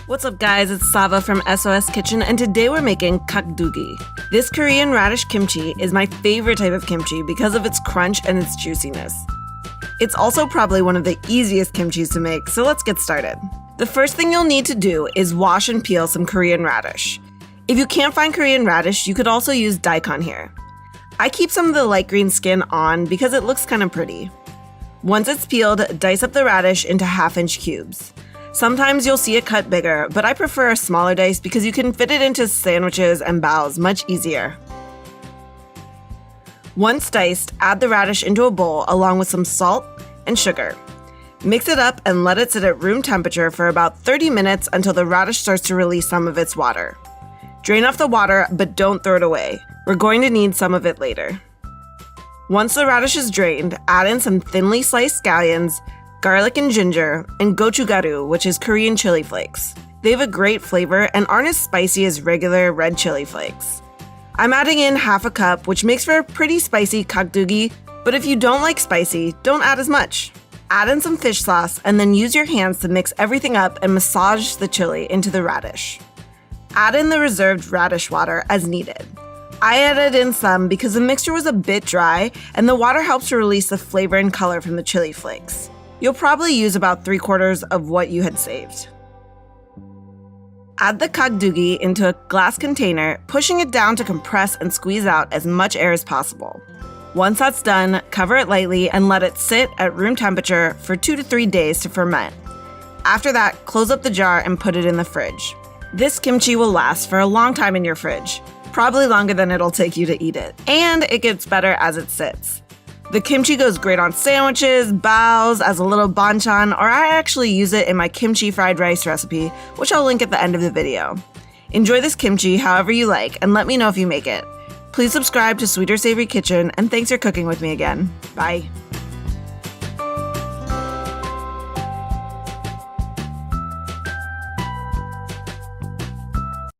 What's up guys, it's Sava from SOS Kitchen and today we're making Kkakdugi. This Korean radish kimchi is my favorite type of kimchi because of its crunch and its juiciness. It's also probably one of the easiest kimchis to make, so let's get started. The first thing you'll need to do is wash and peel some Korean radish. If you can't find Korean radish, you could also use daikon here. I keep some of the light green skin on because it looks kind of pretty. Once it's peeled, dice up the radish into half-inch cubes. Sometimes you'll see it cut bigger, but I prefer a smaller dice because you can fit it into sandwiches and baos much easier. Once diced, add the radish into a bowl along with some salt and sugar. Mix it up and let it sit at room temperature for about 30 minutes until the radish starts to release some of its water. Drain off the water, but don't throw it away. We're going to need some of it later. Once the radish is drained, add in some thinly sliced scallions, garlic and ginger, and Gochugaru, which is Korean chili flakes. They have a great flavor and aren't as spicy as regular red chili flakes. I'm adding in half a cup, which makes for a pretty spicy kkakdugi, but if you don't like spicy, don't add as much. Add in some fish sauce and then use your hands to mix everything up and massage the chili into the radish. Add in the reserved radish water as needed. I added in some because the mixture was a bit dry and the water helps to release the flavor and color from the chili flakes. You'll probably use about 3/4 of what you had saved. Add the kkakdugi into a glass container, pushing it down to compress and squeeze out as much air as possible. Once that's done, cover it lightly and let it sit at room temperature for 2 to 3 days to ferment. After that, close up the jar and put it in the fridge. This kimchi will last for a long time in your fridge, probably longer than it'll take you to eat it, and it gets better as it sits. The kimchi goes great on sandwiches, baos, as a little banchan, or I actually use it in my kimchi fried rice recipe, which I'll link at the end of the video. Enjoy this kimchi however you like, and let me know if you make it. Please subscribe to Sweet or Savory Kitchen, and thanks for cooking with me again. Bye.